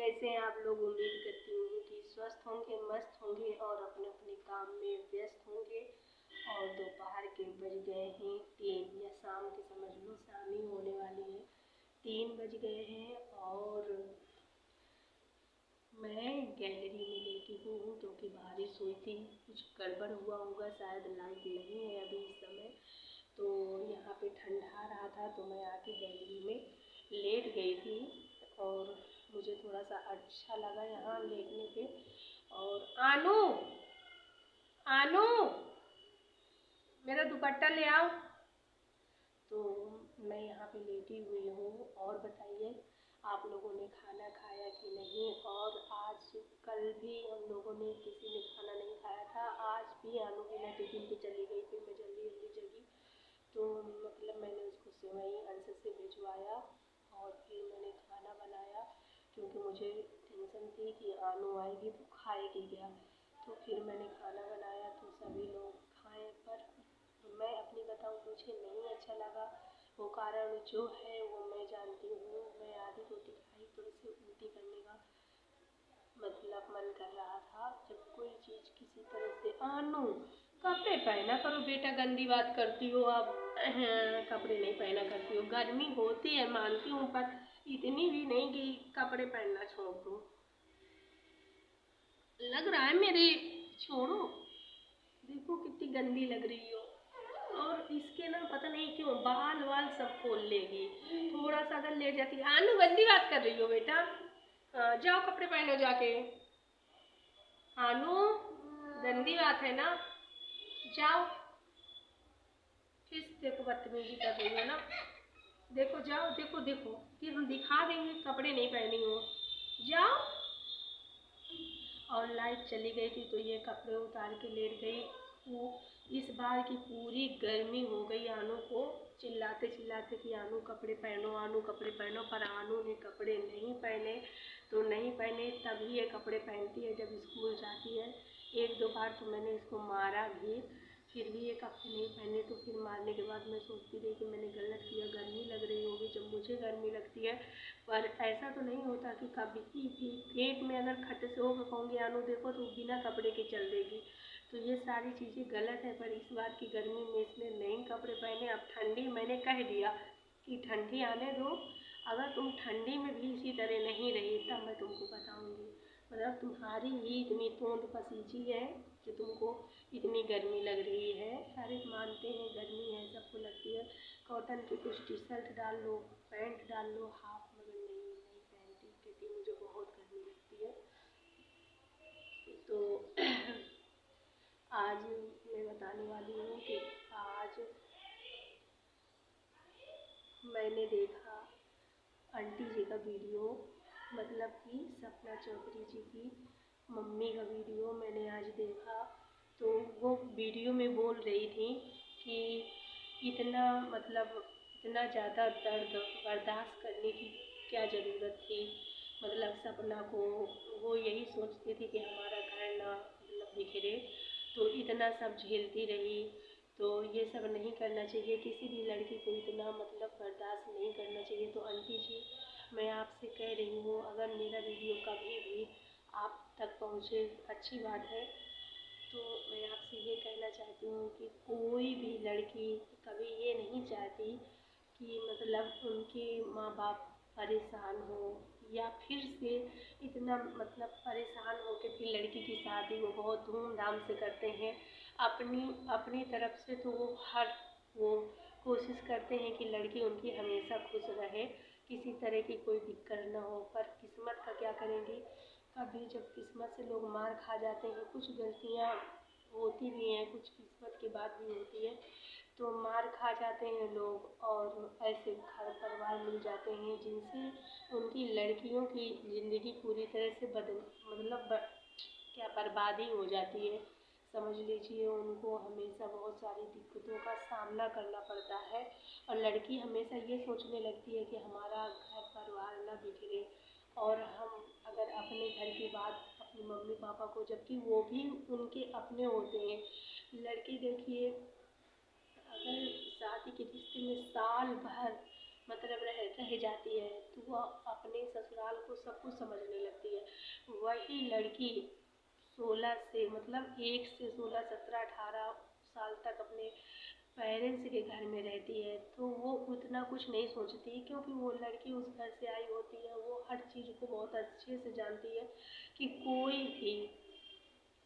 कैसे हैं आप लोग। उम्मीद करती हूँ कि स्वस्थ होंगे, मस्त होंगे और अपने अपने काम में व्यस्त होंगे। और दोपहर के बज गए हैं 3 या शाम के समझ लो, शाम ही होने वाली है। 3 बज गए हैं और मैं गैलरी में लेटी हुई हूँ क्योंकि बारिश हुई थी। कुछ गड़बड़ हुआ होगा, शायद लाइट नहीं है अभी इस समय। तो यहाँ पे ठंडा रहा था तो मैं आके गैलरी में लेट गई थी और मुझे थोड़ा सा अच्छा लगा यहाँ लेटने पे। और आनू आनू मेरा दुपट्टा ले आओ। तो मैं यहाँ पे लेटी हुई हूँ। और बताइए आप लोगों ने खाना खाया कि नहीं। और आज कल भी हम लोगों ने किसी ने खाना नहीं खाया था। आज भी आनू बिना टिफिन के चली गई, फिर मैं जल्दी जल्दी जगी तो मतलब मैंने उसको सेवई अंसर से भिजवाया और फिर मैंने खाना बनाया क्योंकि मुझे टेंशन थी कि आनू आएगी तो खाएगी क्या। तो फिर मैंने खाना बनाया तो सभी लोग खाएं, पर मैं अपनी बताऊं मुझे नहीं अच्छा लगा। वो कारण जो है वो मैं जानती हूँ। मैं आधी रोटी खाई तो इसे उल्टी करने का मतलब मन कर रहा था। जब कोई चीज़ किसी तरह से आनू कपड़े पहना करो बेटा, गंदी बात करती हो आप। कपड़े नहीं पहना करती हो, गर्मी होती है मानती हूँ, पर इतनी भी नहीं कि कपड़े पहनना छोड़ दो। लग रहा है मेरे, छोड़ो। देखो कितनी गंदी लग रही हो। और इसके ना पता नहीं क्यों बाल वाल सब खोल लेगी। थोड़ा सा अगर लेट जाती है। आनू गंदी बात कर रही हो बेटा। हाँ, जाओ कपड़े पहनो जाके। आनू गंदी बात है ना, जाओ। फिर देखो बदतमीजी कर रही है ना। देखो जाओ, देखो देखो फिर हम दिखा देंगे कपड़े नहीं पहनी हो। जाओ। और लाइट चली गई थी तो ये कपड़े उतार के लेट गई। वो इस बार की पूरी गर्मी हो गई आनू को, चिल्लाते चिल्लाते कि आनू कपड़े पहनो, आनू कपड़े पहनो। पर आनू ने कपड़े नहीं पहने तो नहीं पहने। तभी ये कपड़े पहनती है जब स्कूल जाती है। एक दो बार तो मैंने इसको मारा भी, फिर भी ये कपड़े नहीं पहने। तो फिर मारने के बाद मैं सोचती रही कि मैंने गलत किया। गर्मी लग रही होगी जब मुझे गर्मी लगती है। पर ऐसा तो नहीं होता कि कभी भी पेट में अगर खट से होकर कहूँगी आनू देखो तो बिना कपड़े के चल देगी। तो ये सारी चीज़ें गलत है। पर इस बार की गर्मी में इसने नहीं कपड़े पहने। अब ठंडी मैंने कह दिया कि ठंडी आने दो, अगर तुम ठंडी में भी इसी तरह नहीं रही तब मैं तुमको बताऊँगी। मतलब तुम्हारी ही इतनी तोंद पसीजी है कि तुमको इतनी गर्मी लग रही है। सारे मानते हैं गर्मी है, सबको लगती है। कॉटन की कुछ टी शर्ट डाल लो, पैंट डाल लो हाफ, मगर नहीं पहनती क्योंकि मुझे बहुत गर्मी लगती है। तो आज मैं बताने वाली हूँ कि आज मैंने देखा आंटी जी का वीडियो, मतलब कि सपना चौधरी जी की मम्मी का वीडियो मैंने आज देखा। तो वो वीडियो में बोल रही थी कि इतना मतलब इतना ज़्यादा दर्द बर्दाश्त करने की क्या ज़रूरत थी। मतलब सपना को वो यही सोचती थी कि हमारा घर ना मतलब बिखरे, तो इतना सब झेलती रही। तो ये सब नहीं करना चाहिए, किसी भी लड़की को इतना मतलब बर्दाश्त नहीं करना चाहिए। तो आंटी जी मैं आपसे कह रही हूँ, अगर मेरा वीडियो कभी भी आप तक पहुँचे अच्छी बात है। तो मैं आपसे ये कहना चाहती हूँ कि कोई भी लड़की कभी ये नहीं चाहती कि मतलब उनके माँ बाप परेशान हो, या फिर से इतना मतलब परेशान हो के फिर लड़की की शादी वो बहुत धूमधाम से करते हैं। अपनी अपनी तरफ से तो वो कोशिश करते हैं कि लड़की उनकी हमेशा खुश रहे, किसी तरह की कोई दिक्कत ना हो। पर किस्मत का क्या करेंगी, कभी जब किस्मत से लोग मार खा जाते हैं, कुछ गलतियाँ होती भी हैं, कुछ किस्मत की बात भी होती है, तो मार खा जाते हैं लोग और ऐसे घर परिवार मिल जाते हैं जिनसे उनकी लड़कियों की ज़िंदगी पूरी तरह से क्या बर्बादी हो जाती है। समझ लीजिए उनको हमेशा बहुत सारी दिक्कतों का सामना करना पड़ता है। और लड़की हमेशा ये सोचने लगती है कि हमारा घर परिवार ना बिखरे। और हम अगर अपने घर की बात अपनी मम्मी पापा को, जबकि वो भी उनके अपने होते हैं। लड़की देखिए अगर शादी के रिश्ते में साल भर मतलब रह जाती है तो वो अपने ससुराल को सब कुछ समझने लगती है। वही लड़की 16 से मतलब 1 से 16, 17, 18 साल तक अपने पेरेंट्स के घर में रहती है तो वो उतना कुछ नहीं सोचती, क्योंकि वो लड़की उस घर से आई होती है। वो हर चीज़ को बहुत अच्छे से जानती है कि कोई भी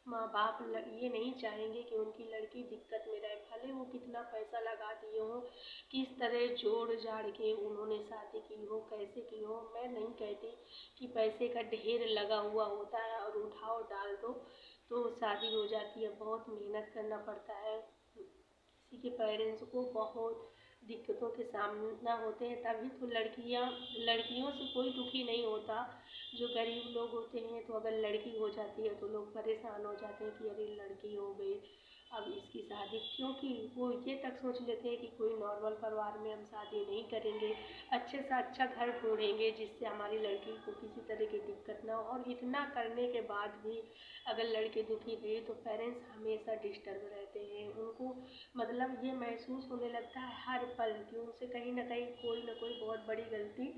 माँ बाप ये नहीं चाहेंगे कि उनकी लड़की दिक्कत में रहे, भले वो कितना पैसा लगा दिए हो, किस तरह जोड़ जाड़ के उन्होंने शादी की हो, कैसे की हो। मैं नहीं कहती कि पैसे का ढेर लगा हुआ होता है और उठाओ डाल दो तो शादी हो जाती है। बहुत मेहनत करना पड़ता है, किसी के पेरेंट्स को बहुत दिक्कतों के सामना होते हैं, तभी तो लड़कियों से कोई दुखी नहीं होता। जो गरीब लोग होते हैं तो अगर लड़की हो जाती है तो लोग परेशान हो जाते हैं कि अरे लड़की हो गई अब इसकी शादी, क्योंकि वो ये तक सोच लेते हैं कि कोई नॉर्मल परिवार में हम शादी नहीं करेंगे, अच्छे से अच्छा घर ढूंढेंगे जिससे हमारी लड़की को किसी तरह की दिक्कत ना हो। और इतना करने के बाद भी अगर लड़की दुखी रही तो पेरेंट्स हमेशा डिस्टर्ब रहते हैं। उनको मतलब ये महसूस होने लगता है हर पल कि उनसे कहीं ना कहीं कोई ना कोई बहुत बड़ी गलती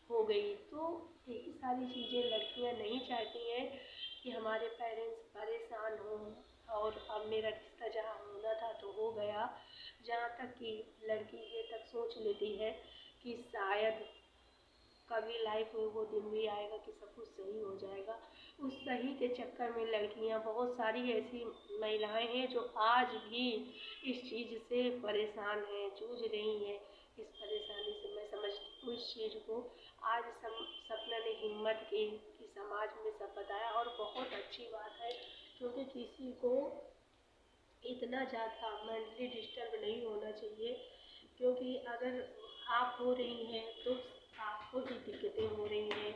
हो गई। तो यही सारी चीज़ें लड़कियां नहीं चाहती हैं कि हमारे पेरेंट्स परेशान हों। और अब मेरा रिश्ता जहाँ होना था तो हो गया, जहाँ तक कि लड़की ये तक सोच लेती है कि शायद कभी लाइफ में वो दिन भी आएगा कि सब कुछ सही हो जाएगा। उस सही के चक्कर में लड़कियां, बहुत सारी ऐसी महिलाएं हैं जो आज भी इस चीज़ से परेशान हैं, जूझ रही हैं इस परेशानी से। मैं समझती हूँ इस चीज़ को। आज सपना ने हिम्मत की कि समाज में सब बताया, और बहुत अच्छी बात है, क्योंकि किसी को इतना ज़्यादा मेंटली डिस्टर्ब नहीं होना चाहिए। क्योंकि अगर आप हो रही हैं तो आपको भी दिक्कतें हो रही हैं,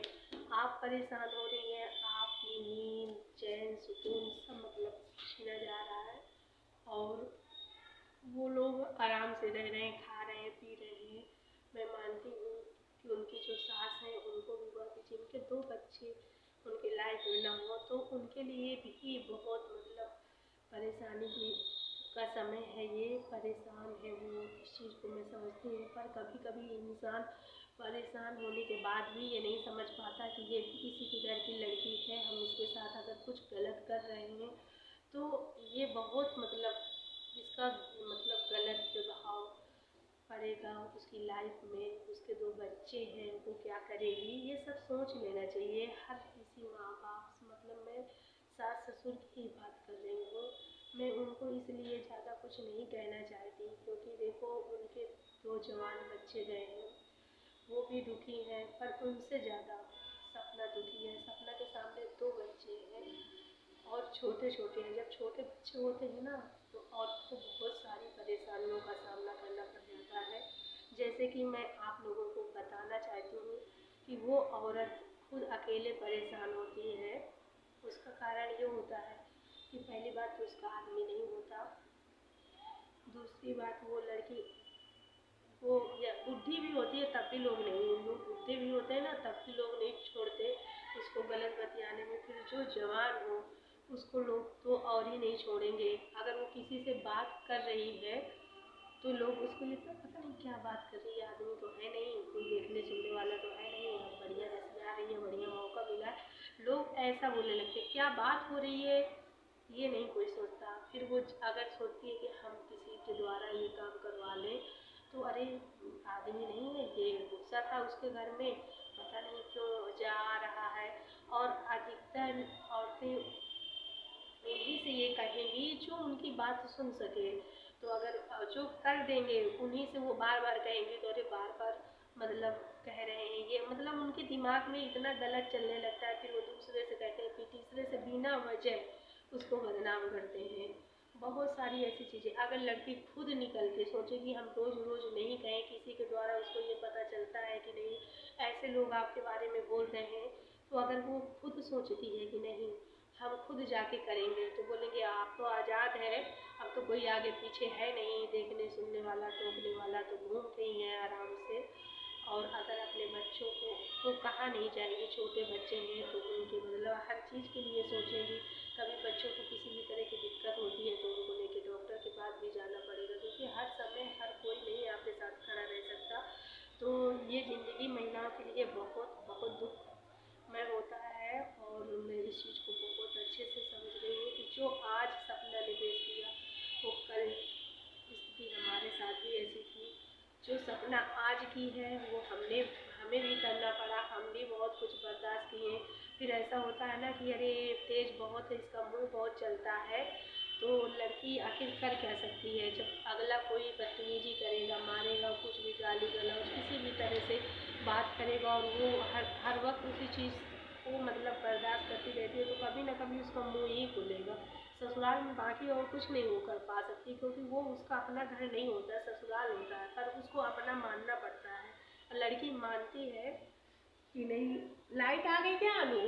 आप परेशान हो रही हैं, आपकी नींद चैन सुकून सब मतलब छीना जा रहा है। और वो लोग आराम से रह रहे हैं, खा रहे हैं, पी रहे हैं। मैं मानती हूँ कि उनकी जो सास है उनको भी हुआ कि जिनके 2 बच्चे उनके लाइफ में ना हो तो उनके लिए भी बहुत मतलब परेशानी का समय है। ये परेशान है वो, इस चीज़ को मैं समझती हूँ। पर कभी कभी इंसान परेशान होने के बाद भी ये नहीं समझ पाता कि ये भी किसी के घर की लड़की है, हम इसके साथ अगर कुछ गलत कर रहे हैं तो ये बहुत मतलब इसका मतलब गलत प्रभाव पड़ेगा उसकी लाइफ में। उसके 2 बच्चे हैं, वो क्या करेगी, ये सब सोच लेना चाहिए हर किसी माँ बाप से। मतलब मैं सास ससुर की ही बात कर रही हूँ, मैं उनको इसलिए ज़्यादा कुछ नहीं कहना चाहती, क्योंकि देखो उनके 2 जवान बच्चे गए हैं, वो भी दुखी हैं। पर उनसे ज़्यादा सपना दुखी है। सपना के सामने 2 बच्चे हैं और छोटे छोटे हैं। जब छोटे बच्चे होते हैं ना तो औरत को बहुत सारी परेशानियों का सामना करना पड़ जाता है। जैसे कि मैं आप लोगों को बताना चाहती हूँ कि वो औरत खुद अकेले परेशान होती है। उसका कारण ये होता है कि पहली बात तो उसका आदमी नहीं होता, दूसरी बात वो लड़की वो या बुद्धि भी होती है तब भी लोग नहीं, लोग बुद्धि भी होते हैं ना तब भी लोग नहीं छोड़ते उसको गलत बतियाने में। फिर जो जवान हो उसको लोग तो और ही नहीं छोड़ेंगे। अगर वो किसी से बात कर रही है तो लोग उसको ये पता नहीं क्या बात कर रही है, आदमी तो है नहीं, कोई देखने सुनने वाला तो है नहीं, अब बढ़िया जैसी आ रही है, बढ़िया मौका मिला है, लोग ऐसा बोलने लगते क्या बात हो रही है, ये नहीं कोई सोचता। फिर वो अगर सोचती है कि हम किसी के द्वारा ये काम करवा लें तो अरे आदमी नहीं है, ये गुस्सा था उसके घर में, पता नहीं क्यों जा रहा है। और अधिकतर औरतें उन्हीं से ये कहेंगी जो उनकी बात सुन सके। तो अगर जो कर देंगे उन्हीं से वो बार बार कहेंगे तो अरे बार बार मतलब कह रहे हैं ये, मतलब उनके दिमाग में इतना गलत चलने लगता है। फिर वो दूसरे से कहते हैं, फिर तीसरे से बिना वजह उसको बदनाम करते हैं। बहुत सारी ऐसी चीज़ें अगर लड़की खुद निकल के सोचे कि हम रोज़ रोज़ नहीं कहें, किसी के द्वारा उसको ये पता चलता है कि नहीं ऐसे लोग आपके बारे में बोल रहे हैं, तो अगर वो खुद सोचती है कि नहीं हम खुद जाके करेंगे तो बोलेंगे आप तो आज़ाद है, अब तो कोई आगे पीछे है नहीं देखने सुनने वाला टोकने वाला, तो घूम रही हैं आराम से। और अगर अपने बच्चों को तो कहाँ नहीं जाएंगी, छोटे बच्चे हैं तो उनके मतलब हर चीज़ के लिए सोचेंगी। कभी बच्चों को किसी भी तरह की दिक्कत होती है तो उनको लेके डॉक्टर के पास भी जाना पड़ेगा, क्योंकि हर समय हर कोई नहीं आपके साथ खड़ा रह सकता। तो ये ज़िंदगी महिलाओं के लिए बहुत बहुत दुखमय होता है और मैं इस चीज़ को बहुत अच्छे से समझ गई हूँ कि जो आज सपना निवेश किया वो कल स्थिति हमारे साथ भी ऐसी थी। जो सपना आज की है वो हमें भी करना पड़ा, हम भी बहुत कुछ बर्दाश्त किए। फिर ऐसा होता है ना कि अरे तेज बहुत है, इसका मुंह बहुत चलता है, तो लड़की आखिर कर क्या सकती है जब अगला कोई बदतमीजी करेगा, मारेगा, कुछ भी गाली गलौज किसी भी तरह से बात करेगा और वो हर वक्त उसी चीज़ को मतलब बर्दाश्त करती रहती है, तो कभी ना कभी उसका मुंह ही खुलेगा। ससुराल में बाकी और कुछ नहीं वो कर पा सकती, क्योंकि वो उसका अपना घर नहीं होता, ससुराल होता है, पर उसको अपना मानना पड़ता है। और लड़की मानती है कि नहीं। लाइट आ गई क्या अनु?